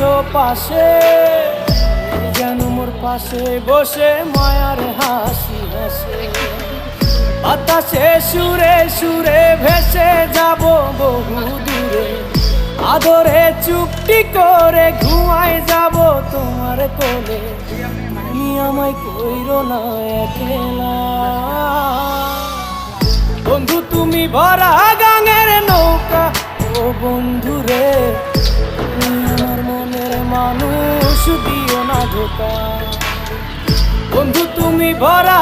আছো পাশে, যেন মোর পাশে বসে মায়ার হাসি হাসে। বাতাসে সুরে সুরে ভেসে যাব বহু দূরে, আদরে চুপটি করে ঘুমায় যাব তোমার কোলে। তুমি আমায় কইরো না একলা বন্ধু, তুমি ভরা গাঙের নৌকা। ও বন্ধু রে, তুমি আমার মনের মানুষ, দিও না ধোকা। বন্ধু তুমি ভরা